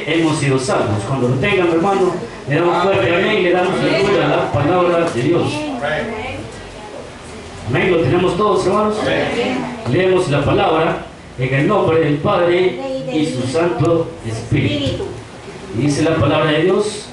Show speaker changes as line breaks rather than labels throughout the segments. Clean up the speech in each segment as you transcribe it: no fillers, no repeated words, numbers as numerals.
qué hemos sido salvos? Cuando lo tengan, hermano, le damos fuerte amén y le damos lectura a la palabra de Dios. Amén, lo tenemos todos, hermanos. Leemos la palabra en el nombre del Padre y su Santo Espíritu. Y dice la palabra de Dios: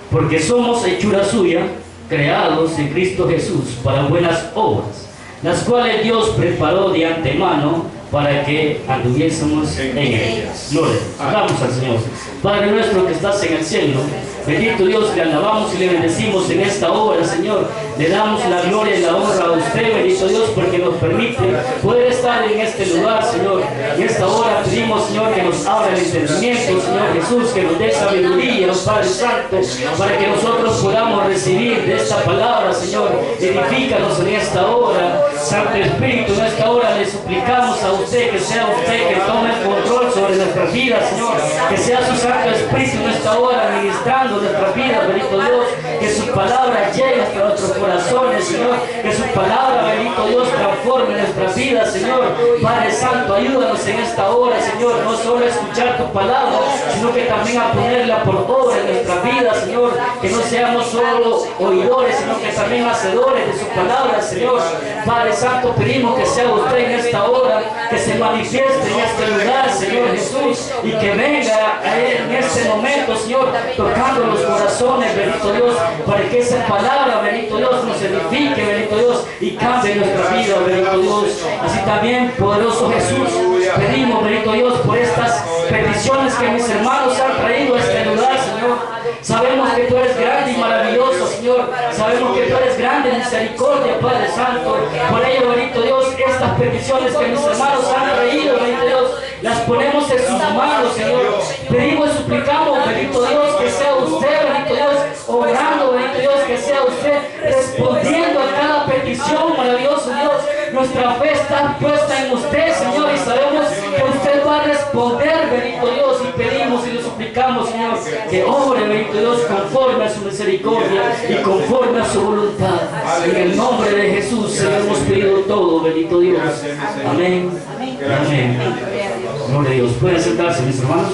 porque somos hechura suya, creados en Cristo Jesús para buenas obras, las cuales Dios preparó de antemano para que anduviésemos en ellas. Gloria. Oramos al Señor. Padre nuestro que estás en el cielo, bendito Dios, le alabamos y le bendecimos en esta hora, Señor. Le damos la gloria y la honra a usted, bendito Dios, porque nos permite poder estar en este lugar, Señor. En esta hora pedimos, Señor, que nos abra el entendimiento, Señor Jesús, que nos dé sabiduría, Padre Santo, para que nosotros podamos recibir de esta palabra, Señor. Edifícanos en esta hora, Santo Espíritu. En esta hora le suplicamos a usted que sea usted que tome el control sobre nuestras vidas, Señor. Que sea su Santo Espíritu en esta hora ministrando nuestras vidas, bendito Dios. Que su palabra llegue hasta nuestros corazones, Señor. Que su palabra, bendito Dios, transforme nuestras vidas, Señor. Padre Santo, ayúdanos en esta hora, Señor. No solo a escuchar tu palabra, sino que también a ponerla por obra en nuestras vidas, Señor. Que no seamos solo oidores, sino que también hacedores de su palabra, Señor. Padre Santo, pedimos que sea usted en esta hora, que se manifieste en este lugar, Señor Jesús, y que venga en este momento, Señor, tocando los corazones, bendito Dios, para que esa palabra, bendito Dios, nos edifique, bendito Dios, y cambie nuestra vida, bendito Dios. Así también, poderoso Jesús, pedimos, bendito Dios, por estas peticiones que mis hermanos han traído a este lugar, Señor. Sabemos que tú eres grande y maravilloso, Señor. Sabemos que tú eres grande en misericordia, Padre Santo. Por ello, bendito Dios, estas peticiones que mis hermanos han traído, bendito Dios, las ponemos en sus manos, Señor. Pedimos y suplicamos, bendito Dios, que sea usted, bendito Dios, obrando, bendito Dios, que sea usted respondiendo a cada petición, maravilloso Dios. Nuestra fe está puesta en usted, Señor, y sabemos que usted va a responder, bendito Dios, y pedimos y le suplicamos, Señor, que obre, bendito Dios, conforme a su misericordia y conforme a su voluntad. En el nombre de Jesús se lo hemos pedido todo, bendito Dios. Amén. Amén. Gloria a Dios. Pueden sentarse, mis hermanos.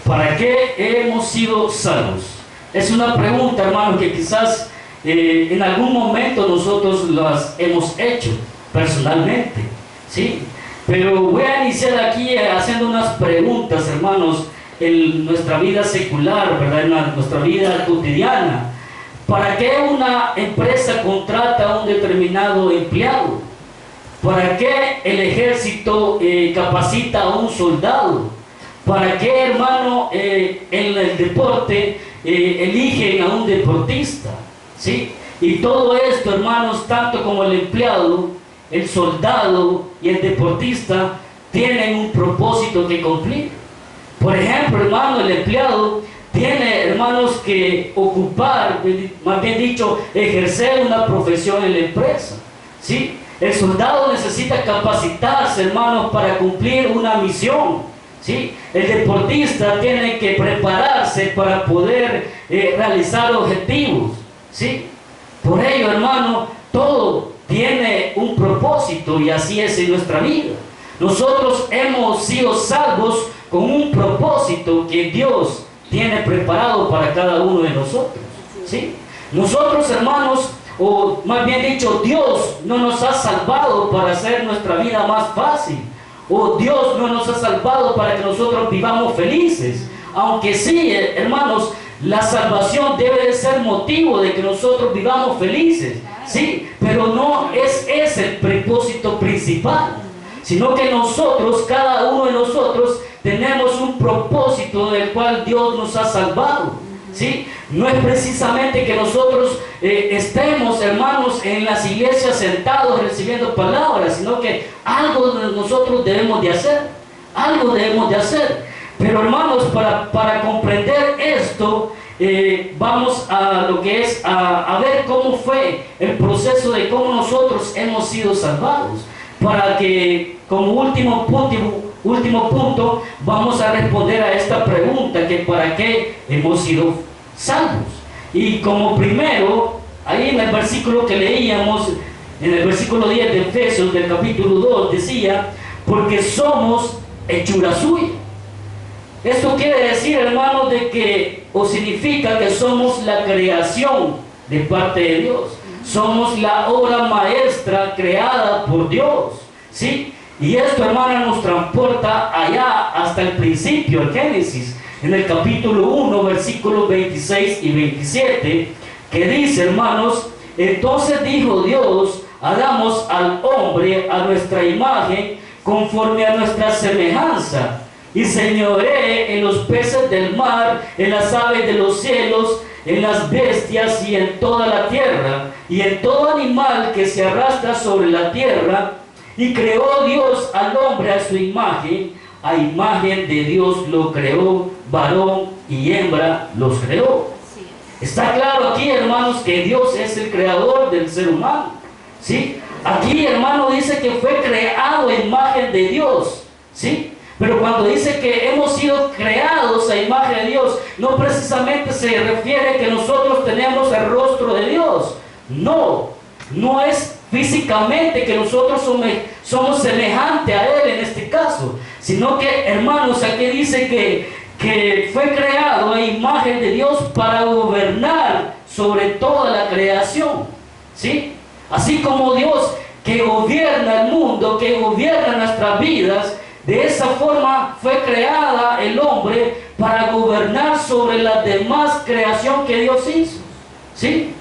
¿Para qué hemos sido salvos? Es una pregunta, hermanos, que quizás en algún momento nosotros las hemos hecho personalmente, ¿sí? Pero voy a iniciar aquí haciendo unas preguntas, hermanos, en nuestra vida secular, ¿verdad? En nuestra vida cotidiana. ¿Para qué una empresa contrata a un determinado empleado? ¿Para qué el ejército capacita a un soldado? ¿Para qué, hermano, en el deporte eligen a un deportista? ¿Sí? Y todo esto, hermanos, tanto como el empleado, el soldado y el deportista tienen un propósito que cumplir. Por ejemplo, hermano, el empleado tiene, hermanos, que ocupar, más bien dicho, ejercer una profesión en la empresa, ¿sí? El soldado necesita capacitarse, hermanos, para cumplir una misión, ¿sí? El deportista tiene que prepararse para poder realizar objetivos, ¿sí? Por ello, hermano, todo tiene un propósito y así es en nuestra vida. Nosotros hemos sido salvos con un propósito que Dios tiene preparado para cada uno de nosotros, ¿sí? Nosotros, hermanos, o más bien dicho, Dios no nos ha salvado para hacer nuestra vida más fácil, o Dios no nos ha salvado para que nosotros vivamos felices, aunque sí, hermanos, la salvación debe de ser motivo de que nosotros vivamos felices, ¿sí? Pero no es ese el propósito principal, sino que nosotros, cada uno de nosotros, tenemos un propósito del cual Dios nos ha salvado, ¿sí? No es precisamente que nosotros estemos, hermanos, en las iglesias sentados recibiendo palabras, sino que algo nosotros debemos de hacer, algo debemos de hacer. Pero, hermanos, para comprender esto, vamos a lo que es a ver cómo fue el proceso de cómo nosotros hemos sido salvados, para que como último punto vamos a responder a esta pregunta, que para qué hemos sido salvos. Y como primero, ahí en el versículo que leíamos, en el versículo 10 de Efesios del capítulo 2, decía: porque somos hechura suya. Esto quiere decir, hermanos, de que, o significa que somos la creación de parte de Dios. Somos la obra maestra creada por Dios, ¿sí? Y esto, hermanos, nos transporta allá hasta el principio, el Génesis, en el capítulo 1, versículos 26 y 27, que dice, hermanos: entonces dijo Dios, hagamos al hombre a nuestra imagen, conforme a nuestra semejanza, y señoree en los peces del mar, en las aves de los cielos, en las bestias y en toda la tierra, y en todo animal que se arrastra sobre la tierra. Y creó Dios al hombre a su imagen, a imagen de Dios lo creó, varón y hembra los creó. Está claro aquí, hermanos, que Dios es el creador del ser humano, ¿sí? Aquí, hermano, dice que fue creado a imagen de Dios, ¿sí? Pero cuando dice que hemos sido creados a imagen de Dios, no precisamente se refiere que nosotros tenemos el rostro de Dios. No, no es físicamente que nosotros somos semejantes a Él en este caso, sino que, hermanos, aquí dice que fue creado a imagen de Dios para gobernar sobre toda la creación, ¿sí? Así como Dios que gobierna el mundo, que gobierna nuestras vidas, de esa forma fue creada el hombre para gobernar sobre la demás creación que Dios hizo, ¿sí?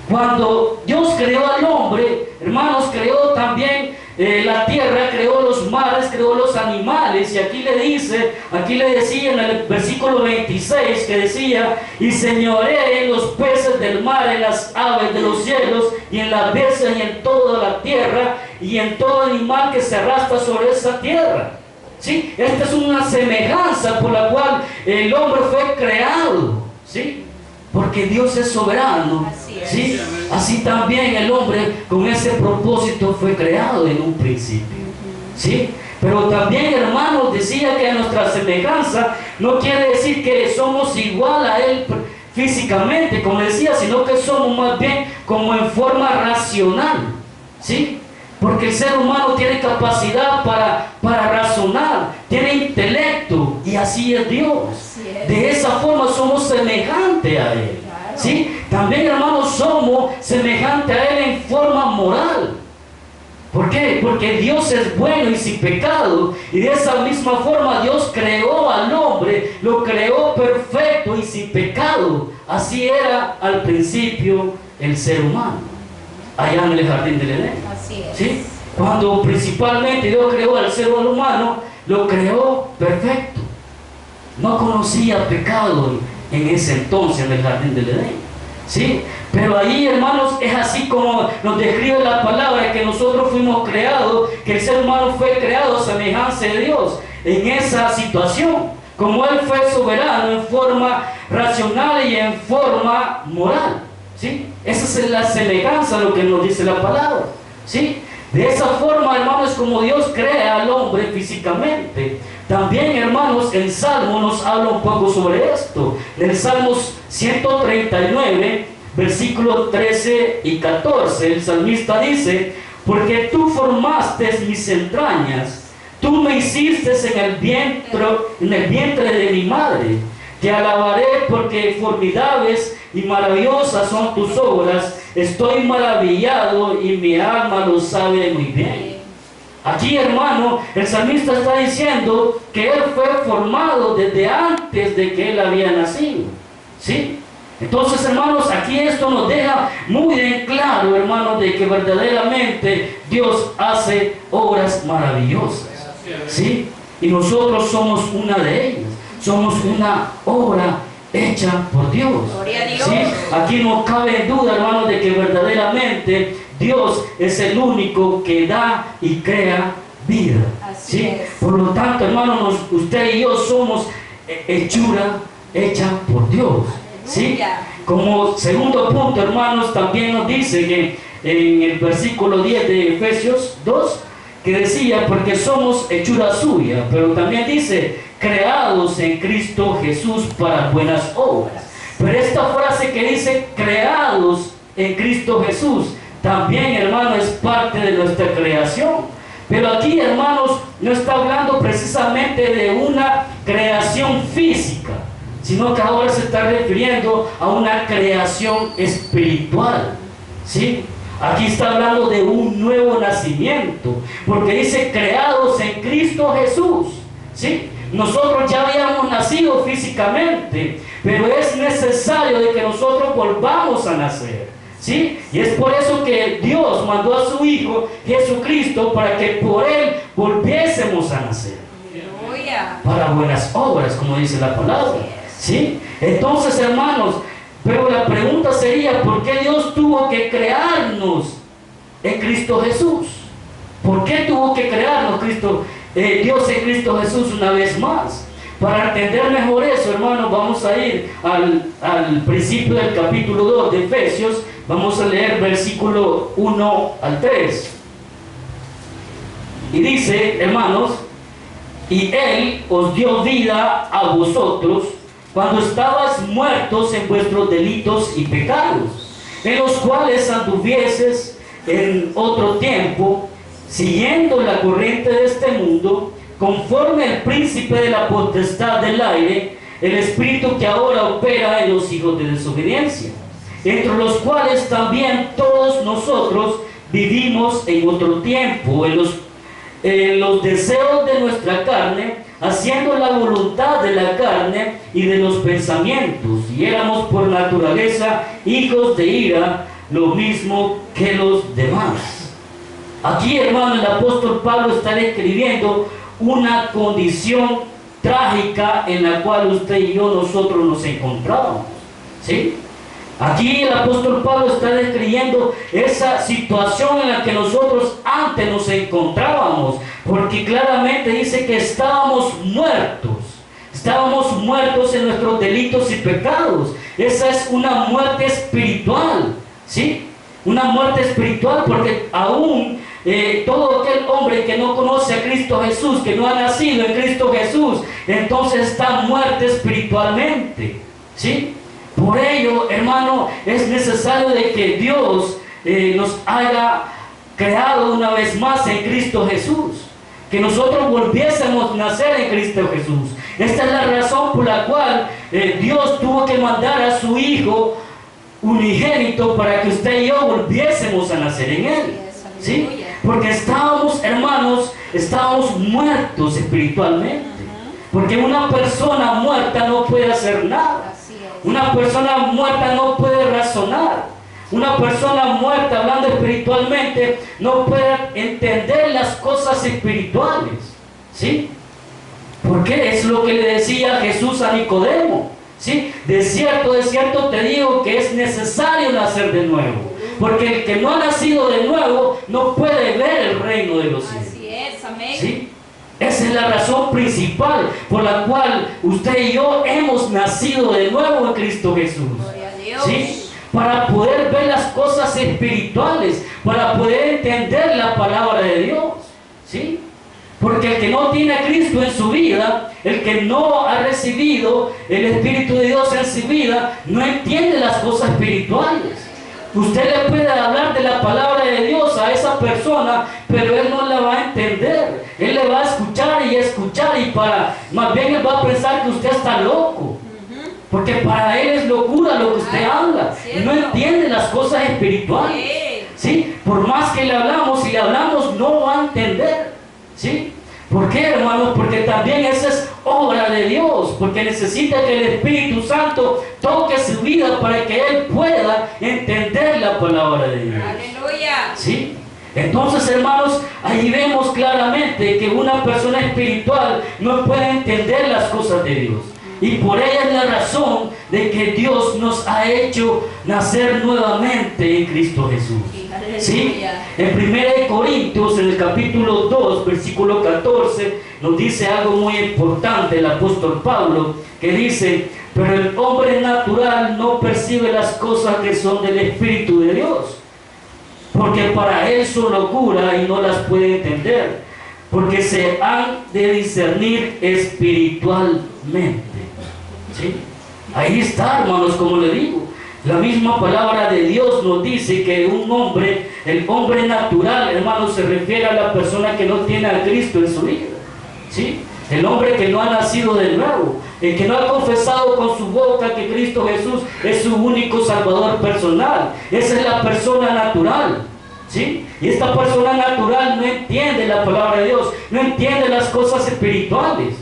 Cuando Dios creó al hombre, hermanos, creó también la tierra, creó los mares, creó los animales. Y aquí le decía en el versículo 26, que decía: y señoree en los peces del mar, en las aves de los cielos, y en las bestias, y en toda la tierra, y en todo animal que se arrastra sobre esa tierra. ¿Sí? Esta es una semejanza por la cual el hombre fue creado, ¿sí? Porque Dios es soberano, ¿sí? Así también el hombre con ese propósito fue creado en un principio, ¿sí? Pero también, hermanos, decía que nuestra semejanza no quiere decir que somos igual a Él físicamente, como decía, sino que somos más bien como en forma racional, ¿sí? Porque el ser humano tiene capacidad para razonar, tiene intelecto, y así es Dios. De esa forma somos semejantes a Él, ¿sí? También, hermanos, somos semejantes a Él en forma moral. ¿Por qué? Porque Dios es bueno y sin pecado, y de esa misma forma Dios creó al hombre, lo creó perfecto y sin pecado. Así era al principio el ser humano, allá en el jardín del Edén. ¿Sí? Cuando principalmente Dios creó al ser humano, lo creó perfecto. No conocía pecado en ese entonces en el jardín del Edén, ¿sí? Pero ahí, hermanos, es así como nos describe la palabra, que nosotros fuimos creados, que el ser humano fue creado a semejanza de Dios en esa situación. Como Él fue soberano en forma racional y en forma moral, ¿sí? Esa es la semejanza, lo que nos dice la palabra, ¿sí? De esa forma, hermanos, como Dios crea al hombre físicamente. También, hermanos, el Salmo nos habla un poco sobre esto. En el Salmo 139, versículos 13 y 14, el salmista dice: porque tú formaste mis entrañas, tú me hiciste en el vientre de mi madre. Te alabaré porque formidables y maravillosas son tus obras. Estoy maravillado y mi alma lo sabe muy bien. Aquí, hermano, el salmista está diciendo que él fue formado desde antes de que él había nacido, ¿sí? Entonces, hermanos, aquí esto nos deja muy en claro, hermanos, de que verdaderamente Dios hace obras maravillosas, ¿sí? Y nosotros somos una de ellas. Somos una obra hecha por Dios. ¿Sí? Aquí no cabe duda, hermanos, de que verdaderamente Dios es el único que da y crea vida. ¿Sí? Por lo tanto, hermanos, usted y yo somos hechura hecha por Dios. ¿Sí? Como segundo punto, hermanos, también nos dice que en el versículo 10 de Efesios 2, que decía: porque somos hechura suya, pero también dice: creados en Cristo Jesús para buenas obras. Pero esta frase que dice creados en Cristo Jesús, también, hermano, es parte de nuestra creación. Pero aquí, hermanos, no está hablando precisamente de una creación física, sino que ahora se está refiriendo a una creación espiritual, ¿sí? Aquí está hablando de un nuevo nacimiento, porque dice creados en Cristo Jesús, ¿sí? Nosotros ya habíamos nacido físicamente, pero es necesario de que nosotros volvamos a nacer, ¿sí? Y es por eso que Dios mandó a su Hijo Jesucristo para que por Él volviésemos a nacer. Para buenas obras, como dice la palabra, ¿sí? Entonces, hermanos, pero la pregunta sería, ¿por qué Dios tuvo que crearnos en Cristo Jesús? ¿Por qué tuvo que crearnos Dios en Cristo Jesús una vez más? Para entender mejor eso, hermanos, vamos a ir al principio del capítulo 2 de Efesios. Vamos a leer versículo 1 al 3. Y dice, hermanos, y Él os dio vida a vosotros cuando estabais muertos en vuestros delitos y pecados, en los cuales anduvieses en otro tiempo, siguiendo la corriente de este mundo, conforme al príncipe de la potestad del aire, el espíritu que ahora opera en los hijos de desobediencia, entre los cuales también todos nosotros vivimos en otro tiempo, en los deseos de nuestra carne, haciendo la voluntad de la carne y de los pensamientos, y éramos por naturaleza hijos de ira, lo mismo que los demás. Aquí, hermano, el apóstol Pablo está describiendo una condición trágica en la cual usted y yo, nosotros nos encontrábamos, ¿sí? Aquí el apóstol Pablo está describiendo esa situación en la que nosotros antes nos encontrábamos, porque claramente dice que estábamos muertos en nuestros delitos y pecados. Esa es una muerte espiritual, ¿sí? Una muerte espiritual, porque aún todo aquel hombre que no conoce a Cristo Jesús, que no ha nacido en Cristo Jesús, entonces está muerto espiritualmente, ¿sí? Por ello, hermano, es necesario de que Dios nos haya creado una vez más en Cristo Jesús, que nosotros volviésemos a nacer en Cristo Jesús. Esta es la razón por la cual Dios tuvo que mandar a su Hijo unigénito para que usted y yo volviésemos a nacer en Él, ¿sí? Porque estábamos, hermanos, muertos espiritualmente, porque una persona muerta no puede hacer nada. Una persona muerta no puede razonar. Una persona muerta, hablando espiritualmente, no puede entender las cosas espirituales, ¿sí? Porque es lo que le decía Jesús a Nicodemo, ¿sí? De cierto te digo que es necesario nacer de nuevo, porque el que no ha nacido de nuevo no puede ver el reino de los cielos.
Así es, amén.
¿Sí? Esa es la razón principal por la cual usted y yo hemos nacido de nuevo en Cristo Jesús.
Gloria a Dios.
¿Sí? Para poder ver las cosas espirituales, para poder entender la palabra de Dios, ¿sí? Porque el que no tiene a Cristo en su vida, el que no ha recibido el Espíritu de Dios en su vida, no entiende las cosas espirituales. Usted le puede hablar de la palabra de Dios a esa persona, pero él no la va a entender. Él le va a escuchar, y más bien él va a pensar que usted está loco. Porque para él es locura lo que usted habla. Y no entiende las cosas espirituales, ¿sí? Por más que le hablamos, si le hablamos, no va a entender, ¿sí? ¿Por qué, hermanos? Porque también esa es obra de Dios, porque necesita que el Espíritu Santo toque su vida para que él pueda entender la palabra de Dios.
Aleluya.
¿Sí? Entonces, hermanos, ahí vemos claramente que una persona espiritual no puede entender las cosas de Dios. Y por ella es la razón de que Dios nos ha hecho nacer nuevamente en Cristo Jesús. ¿Sí? En 1 Corintios, en el capítulo 2, versículo 14, nos dice algo muy importante el apóstol Pablo, que dice: pero el hombre natural no percibe las cosas que son del Espíritu de Dios, porque para él son locura y no las puede entender, porque se han de discernir espiritualmente. ¿Sí? Ahí está, hermanos, como le digo. La misma palabra de Dios nos dice que un hombre, el hombre natural, hermanos, se refiere a la persona que no tiene a Cristo en su vida. ¿Sí? El hombre que no ha nacido de nuevo, el que no ha confesado con su boca que Cristo Jesús es su único Salvador personal. Esa es la persona natural. ¿Sí? Y esta persona natural no entiende la palabra de Dios, no entiende las cosas espirituales.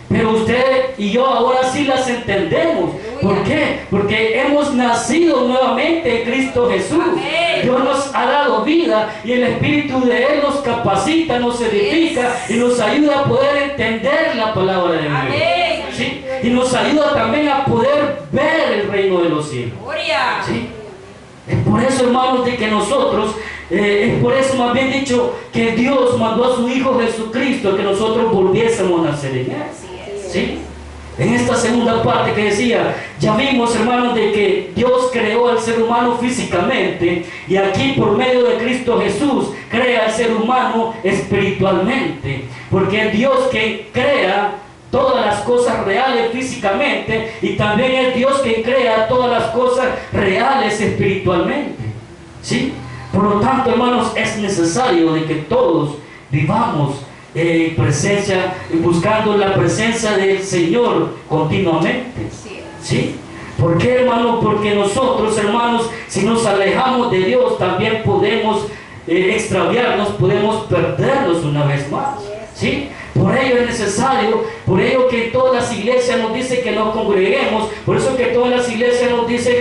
Pero usted y yo ahora sí las entendemos. ¿Por qué? Porque hemos nacido nuevamente en Cristo Jesús.
Amén.
Dios nos ha dado vida y el Espíritu de Él nos capacita, nos edifica y nos ayuda a poder entender la palabra de Dios.
Amén.
¿Sí? Y nos ayuda también a poder ver el reino de los cielos.
Gloria.
¿Sí? Es por eso, hermanos, de que nosotros, es por eso más bien dicho, que Dios mandó a su Hijo Jesucristo que nosotros volviésemos a nacer en Él. ¿Sí? En esta segunda parte que decía, ya vimos, hermanos, de que Dios creó al ser humano físicamente y aquí por medio de Cristo Jesús crea al ser humano espiritualmente, porque es Dios que crea todas las cosas reales físicamente y también es Dios que crea todas las cosas reales espiritualmente. ¿Sí? Por lo tanto, hermanos, es necesario de que todos vivamos buscando la presencia del Señor continuamente. ¿Sí? ¿Por qué, hermano? Porque nosotros, hermanos, si nos alejamos de Dios, también podemos extraviarnos, podemos perdernos una vez más. ¿Sí? Por ello es necesario, por ello que todas las iglesias nos dicen que nos congreguemos, por eso que todas las iglesias nos dicen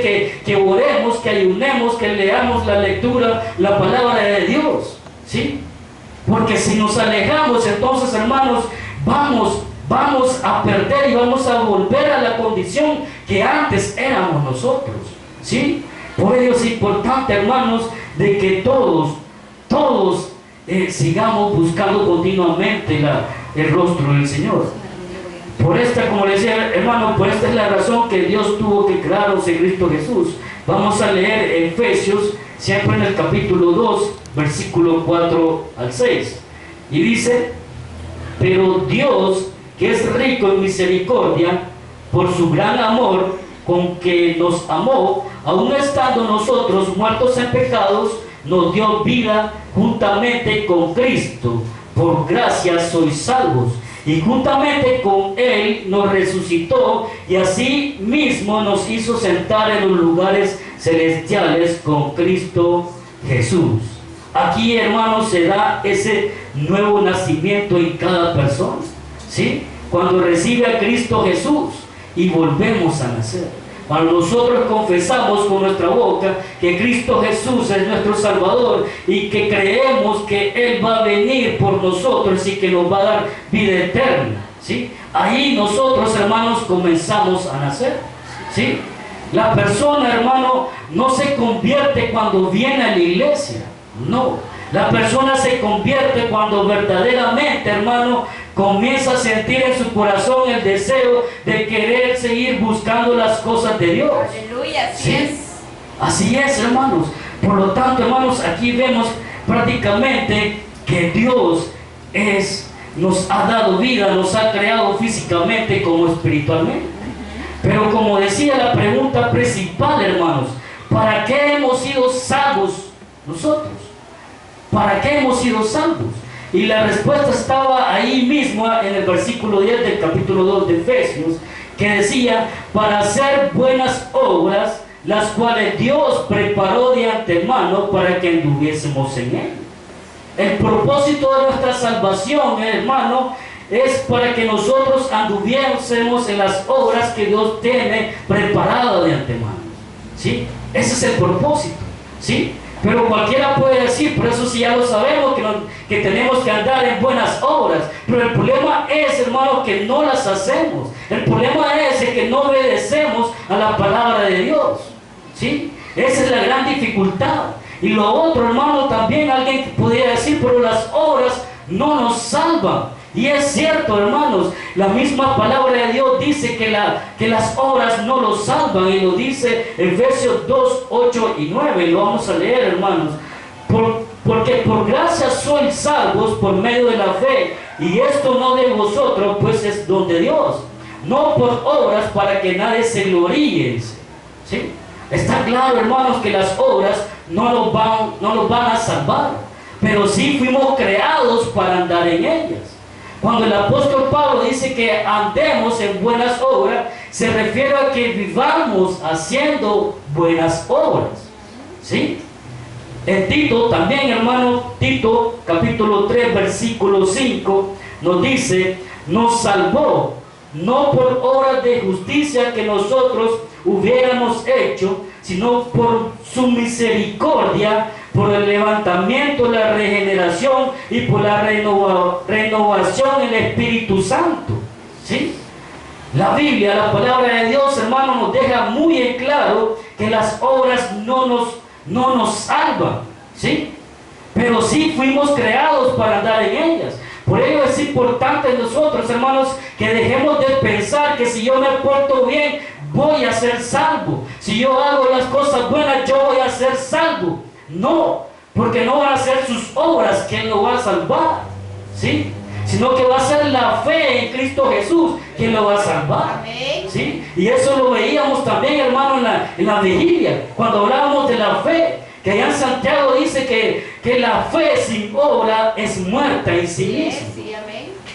que oremos, que ayunemos, que leamos la lectura, la palabra de Dios. ¿Sí? Porque si nos alejamos, entonces, hermanos, vamos a perder y vamos a volver a la condición que antes éramos nosotros. ¿Sí? Por ello es importante, hermanos, de que todos sigamos buscando continuamente el rostro del Señor. Por esta, como le decía, hermano, por esta es la razón que Dios tuvo que crearnos en Cristo Jesús. Vamos a leer Efesios, siempre en el capítulo 2, versículo 4 al 6. Y dice, pero Dios, que es rico en misericordia, por su gran amor con que nos amó, aun estando nosotros muertos en pecados, nos dio vida juntamente con Cristo. Por gracia sois salvos. Y juntamente con Él nos resucitó y así mismo nos hizo sentar en los lugares celestiales con Cristo Jesús. Aquí, hermanos, se da ese nuevo nacimiento en cada persona. ¿Sí? Cuando recibe a Cristo Jesús y volvemos a nacer. Cuando nosotros confesamos con nuestra boca que Cristo Jesús es nuestro Salvador y que creemos que Él va a venir por nosotros y que nos va a dar vida eterna, ¿sí? Ahí nosotros, hermanos, comenzamos a nacer, ¿sí? La persona, hermano, no se convierte cuando viene a la iglesia, no. La persona se convierte cuando verdaderamente, hermano, comienza a sentir en su corazón el deseo de querer seguir buscando las cosas de Dios.
Aleluya, así
¿Sí?
es.
Así es, hermanos. Por lo tanto, hermanos, aquí vemos prácticamente que Dios nos ha dado vida, nos ha creado físicamente como espiritualmente. Pero como decía la pregunta principal, hermanos, ¿para qué hemos sido salvos nosotros? ¿Para qué hemos sido salvos? Y la respuesta estaba ahí mismo en el versículo 10 del capítulo 2 de Efesios, que decía, para hacer buenas obras, las cuales Dios preparó de antemano para que anduviésemos en Él. El propósito de nuestra salvación, hermano, es para que nosotros anduviésemos en las obras que Dios tiene preparadas de antemano. ¿Sí? Ese es el propósito. ¿Sí? Pero cualquiera puede decir, por eso sí ya lo sabemos, que tenemos que andar en buenas obras. Pero el problema es, hermano, que no las hacemos. El problema es que no obedecemos a la palabra de Dios. ¿Sí? Esa es la gran dificultad. Y lo otro, hermano, también alguien podría decir, pero las obras no nos salvan. Y es cierto, hermanos, la misma palabra de Dios dice que las obras no los salvan, y lo dice Efesios 2, 8 y 9, y lo vamos a leer, hermanos. Porque por gracia sois salvos por medio de la fe, y esto no de vosotros, pues es don de Dios, no por obras para que nadie se gloríe. ¿Sí? Está claro, hermanos, que las obras no nos van a salvar, pero sí fuimos creados para andar en ellas. Cuando el apóstol Pablo dice que andemos en buenas obras, se refiere a que vivamos haciendo buenas obras. ¿Sí? En Tito también, hermano, Tito capítulo 3 versículo 5 nos dice: nos salvó no por obras de justicia que nosotros hubiéramos hecho, sino por su misericordia, por el levantamiento, la regeneración y por la renovación en el Espíritu Santo. ¿Sí? La Biblia, la palabra de Dios, hermano, nos deja muy en claro que las obras no nos salvan, ¿sí? Pero sí fuimos creados para andar en ellas. Por ello es importante en nosotros, hermanos, que dejemos de pensar que si yo me porto bien, voy a ser salvo. Si yo hago las cosas buenas, yo voy a ser salvo. No, porque no van a ser sus obras quien lo va a salvar, ¿sí? Sino que va a ser la fe en Cristo Jesús quien lo va a salvar. ¿Sí? Y eso lo veíamos también, hermano, en la vigilia, cuando hablábamos de la fe, que allá en Santiago dice que la fe sin obra es muerta en sí misma.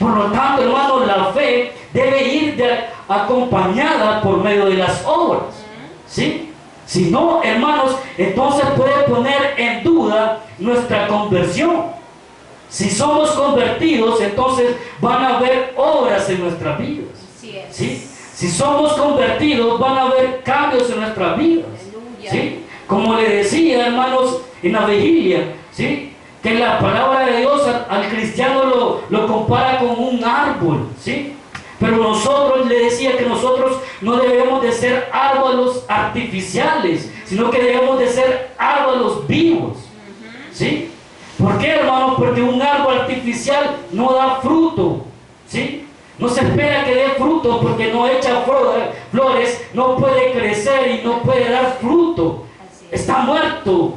Por lo tanto, hermano, la fe debe ir acompañada por medio de las obras. ¿Sí? Si no, hermanos, entonces puede poner en duda nuestra conversión. Si somos convertidos, entonces van a haber obras en nuestras vidas. ¿Sí? Si somos convertidos, van a haber cambios en nuestras vidas. ¿Sí? Como le decía, hermanos, en la vigilia, ¿sí? Que la palabra de Dios al cristiano lo compara con un árbol, ¿sí? Pero nosotros, le decía que nosotros no debemos de ser árboles artificiales, sino que debemos de ser árboles vivos, ¿sí? ¿Por qué, hermanos? Porque un árbol artificial no da fruto, ¿sí? No se espera que dé fruto porque no echa flores, no puede crecer y no puede dar fruto. Está muerto.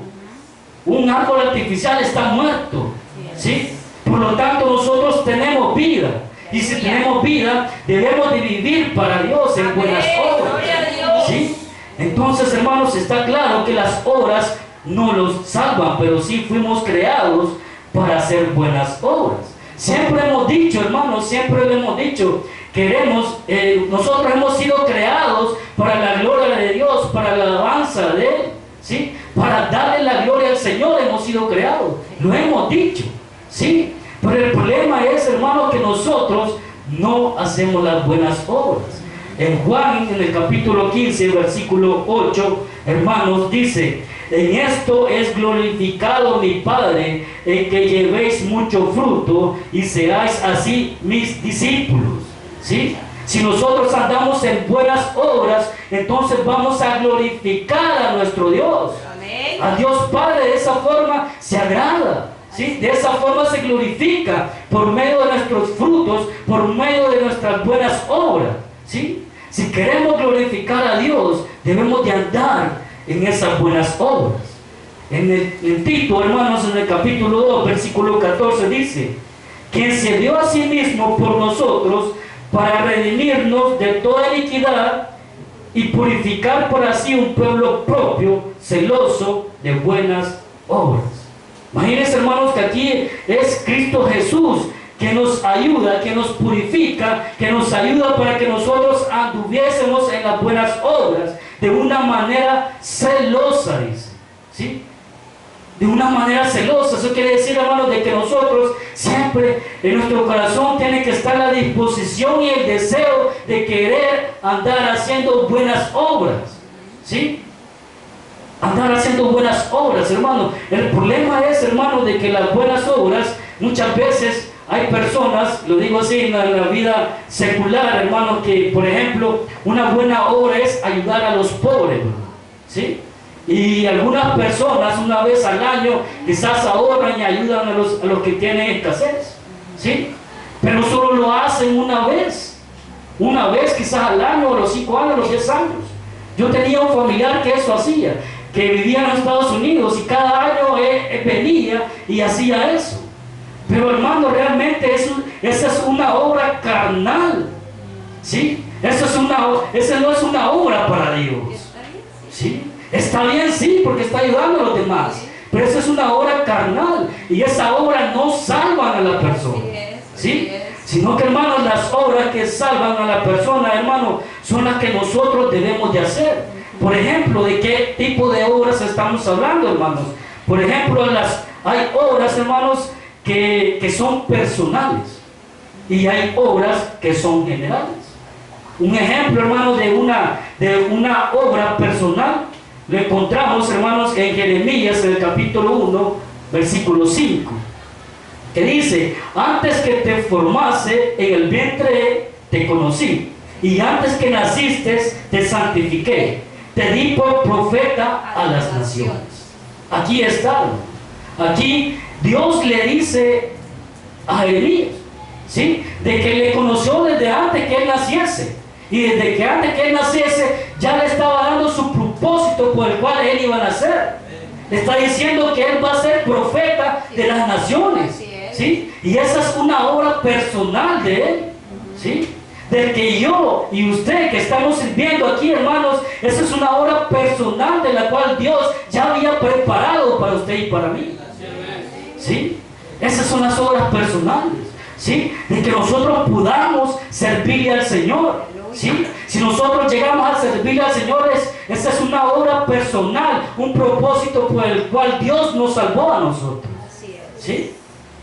Un árbol artificial está muerto, ¿sí? Por lo tanto, nosotros tenemos vida. Y si tenemos vida, debemos de vivir para Dios en buenas obras, ¿sí? Entonces, hermanos, está claro que las obras no los salvan, pero sí fuimos creados para hacer buenas obras. Siempre hemos dicho, hermanos, siempre lo hemos dicho, nosotros hemos sido creados para la gloria de Dios, para la alabanza de Él, ¿sí? Para darle la gloria al Señor hemos sido creados, lo hemos dicho, ¿sí? Pero el problema es, hermanos, que nosotros no hacemos las buenas obras. En Juan, en el capítulo 15, versículo 8, hermanos, dice: en esto es glorificado mi Padre, en que llevéis mucho fruto y seáis así mis discípulos. ¿Sí? Si nosotros andamos en buenas obras, entonces vamos a glorificar a nuestro Dios. Amén. A Dios Padre de esa forma se agrada. ¿Sí? De esa forma se glorifica por medio de nuestros frutos, por medio de nuestras buenas obras. ¿Sí? Si queremos glorificar a Dios, debemos de andar en esas buenas obras. En Tito, hermanos, en el capítulo 2, versículo 14 dice: quien se dio a sí mismo por nosotros para redimirnos de toda iniquidad y purificar por así un pueblo propio, celoso de buenas obras. Imagínense, hermanos, que aquí es Cristo Jesús que nos ayuda, que nos purifica, que nos ayuda para que nosotros anduviésemos en las buenas obras de una manera celosa, dice, ¿sí? De una manera celosa. Eso quiere decir, hermanos, de que nosotros siempre en nuestro corazón tiene que estar la disposición y el deseo de querer andar haciendo buenas obras, ¿sí? Andar haciendo buenas obras, hermano. El problema es, hermano, de que las buenas obras, muchas veces hay personas, lo digo así, en la vida secular, hermano, que, por ejemplo, una buena obra es ayudar a los pobres, ¿sí? Y algunas personas, una vez al año, quizás ahorran y ayudan a los que tienen escasez, ¿sí? Pero solo lo hacen una vez quizás al año, a los 5 años, a los 10 años. Yo tenía un familiar que eso hacía, que vivía en los Estados Unidos y cada año venía y hacía eso. Pero, hermano, realmente esa es una obra carnal, ¿sí? Esa no es una obra para Dios, ¿sí? Está bien, sí, porque está ayudando a los demás. Pero esa es una obra carnal. Y esa obra no salvan a la persona. ¿Sí? Sino que, hermanos, las obras que salvan a la persona, hermanos, son las que nosotros debemos de hacer. Por ejemplo, ¿de qué tipo de obras estamos hablando, hermanos? Por ejemplo, hay obras, hermanos, que son personales. Y hay obras que son generales. Un ejemplo, hermanos, de una obra personal lo encontramos, hermanos, en Jeremías, en el capítulo 1, versículo 5, que dice: antes que te formase en el vientre te conocí, y antes que naciste te santifiqué, te di por profeta a las naciones. Aquí está. Aquí Dios le dice a Jeremías, ¿sí?, de que le conoció desde antes que él naciese. Y desde que antes que él naciese ya le estaba dando su propósito por el cual él iba a nacer. Le está diciendo que él va a ser profeta de las naciones, ¿sí? Y esa es una obra personal de él, ¿sí? Del que yo y usted que estamos sirviendo aquí, hermanos, esa es una obra personal de la cual Dios ya había preparado para usted y para mí, ¿sí? Esas son las obras personales, ¿sí? De que nosotros podamos servirle al Señor, ¿sí? Si nosotros llegamos a servirle al Señor, esa es una obra personal, un propósito por el cual Dios nos salvó a nosotros, ¿sí?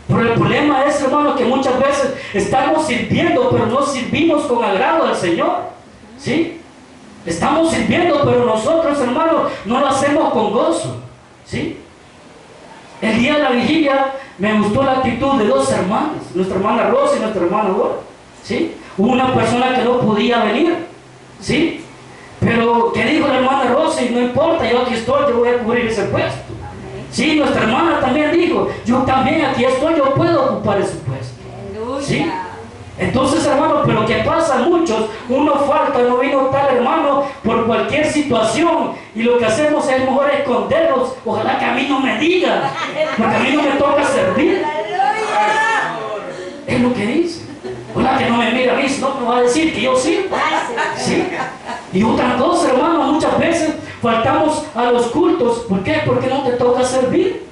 Pero el problema es, hermanos, que muchas veces estamos sirviendo, pero no servimos con agrado al Señor, ¿sí? Estamos sirviendo, pero nosotros, hermanos, no lo hacemos con gozo, ¿sí? El día de la vigilia me gustó la actitud de dos hermanas, nuestra hermana Rosa y nuestra hermana Dora, ¿sí? Hubo una persona que no podía venir, ¿sí? Pero que dijo la hermana Rosa: y no importa, yo aquí estoy, yo voy a cubrir ese puesto. Sí, nuestra hermana también dijo: yo también aquí estoy, yo puedo ocupar ese puesto, ¿sí? Entonces, hermano, pero ¿qué pasa? Muchos, uno falta, no vino tal hermano por cualquier situación, y lo que hacemos es mejor escondernos. Ojalá que a mí no me diga, porque a mí no me toca servir. Es lo que dice. Ojalá que no me mire a mí, no me va a decir que yo sirvo, ¿sí? Y otra cosa, hermano, muchas veces faltamos a los cultos. ¿Por qué? Porque no te toca servir.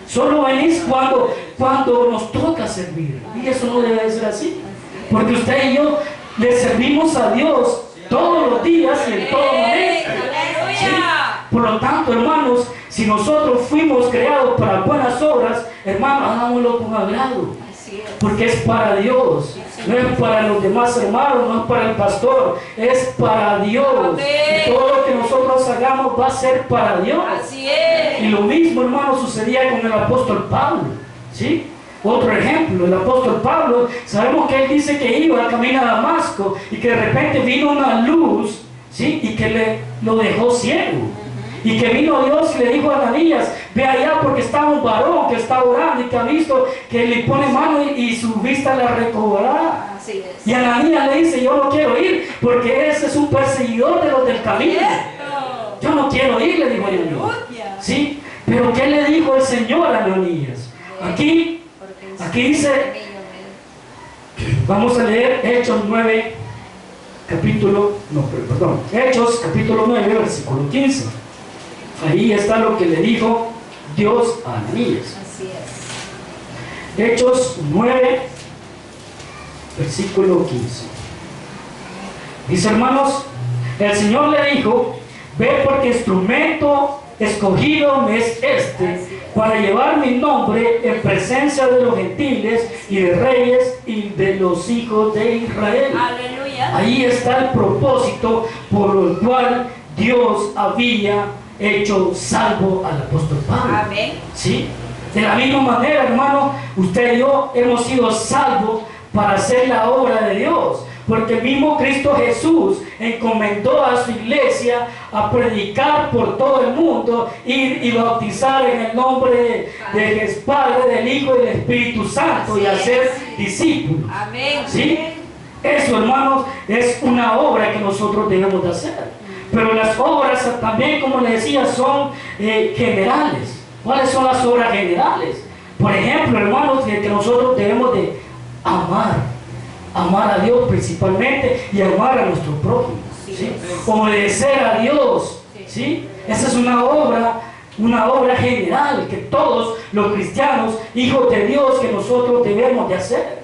Solo venís cuando nos toca servir. Y eso no debe ser así. Porque usted y yo le servimos a Dios todos los días y en todo momento, ¿sí? Por lo tanto, hermanos, si nosotros fuimos creados para buenas obras, hermanos, hagámoslo con agrado. Porque es para Dios, no es para los demás hermanos, no es para el pastor, es para Dios. Y todo lo que nosotros hagamos va a ser para Dios.
Así es.
Y lo mismo, hermano, sucedía con el apóstol Pablo, ¿sí? Otro ejemplo, el apóstol Pablo, sabemos que él dice que iba a caminar a Damasco y que de repente vino una luz, ¿sí?, y que lo dejó ciego. Y que vino Dios y le dijo a Ananías: ve allá, porque está un varón que está orando y que ha visto que le pone mano y su vista la recobrará.
Así es.
Y Ananías le dice: yo no quiero ir, porque ese es un perseguidor de los del camino. Yo no quiero ir, le dijo Ananías, ¿sí? Pero ¿qué le dijo el Señor a Ananías? Aquí dice, vamos a leer Hechos 9, Hechos capítulo 9, versículo 15. Ahí está lo que le dijo Dios a Ananías.
Así es.
Hechos 9, versículo 15. Dice, hermanos, el Señor le dijo: ve, porque instrumento escogido me es este, para llevar mi nombre en presencia de los gentiles y de reyes y de los hijos de Israel.
Aleluya.
Ahí está el propósito por el cual Dios había hecho salvo al apóstol Pablo.
Amén.
¿Sí? De la misma manera, hermano, usted y yo hemos sido salvos para hacer la obra de Dios, porque el mismo Cristo Jesús encomendó a su iglesia a predicar por todo el mundo, ir y bautizar en el nombre de Padre, del Hijo y del Espíritu Santo, y hacer discípulos.
Amén.
¿Sí? Eso, hermanos, es una obra que nosotros debemos de hacer. Pero las obras también, como les decía, son generales. ¿Cuáles son las obras generales? Por ejemplo, hermanos, que nosotros debemos de amar a Dios principalmente, y amar a nuestro prójimo, ¿sí? Obedecer a Dios, ¿sí? Esa es una obra general que todos los cristianos, hijos de Dios, que nosotros debemos de hacer,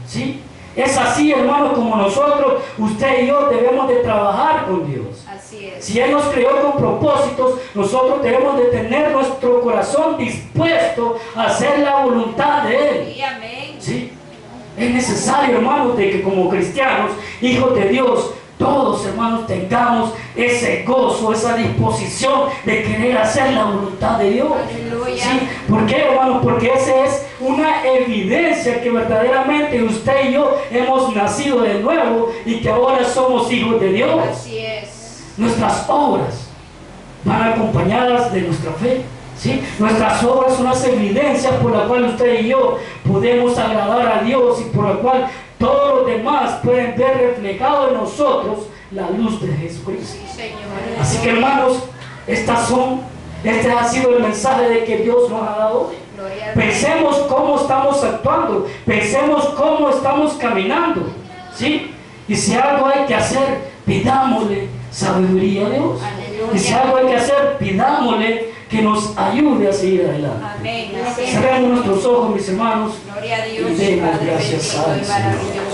¿sí? Es así, hermanos, como nosotros, usted y yo debemos de trabajar con Dios.
Así es.
Si Él nos creó con propósitos, nosotros debemos de tener nuestro corazón dispuesto a hacer la voluntad de Él.
Sí, amén.
¿Sí? Es necesario, hermanos, de que como cristianos, hijos de Dios, todos, hermanos, tengamos ese gozo, esa disposición de querer hacer la voluntad de Dios.
Aleluya.
¿Sí? ¿Por qué, hermanos? Porque esa es una evidencia que verdaderamente usted y yo hemos nacido de nuevo y que ahora somos hijos de Dios.
Así es.
Nuestras obras van acompañadas de nuestra fe. ¿Sí? Nuestras obras son las evidencias por las cuales usted y yo podemos agradar a Dios y por la cual todos los demás pueden ver reflejado en nosotros la luz de Jesucristo.
Sí, Señor.
Así que, hermanos, este ha sido el mensaje de que Dios nos ha dado hoy.
Gloria a Dios.
Pensemos cómo estamos actuando, pensemos cómo estamos caminando, ¿sí? Y si algo hay que hacer, pidámosle sabiduría a Dios.
Aleluya.
Y si algo hay que hacer, pidámosle que nos ayude a seguir adelante.
Amén. Así es.
Cerremos nuestros ojos, mis hermanos.
Gloria a Dios.
Y demos
Padre
gracias
bendito
al
y
Señor.
maravilloso.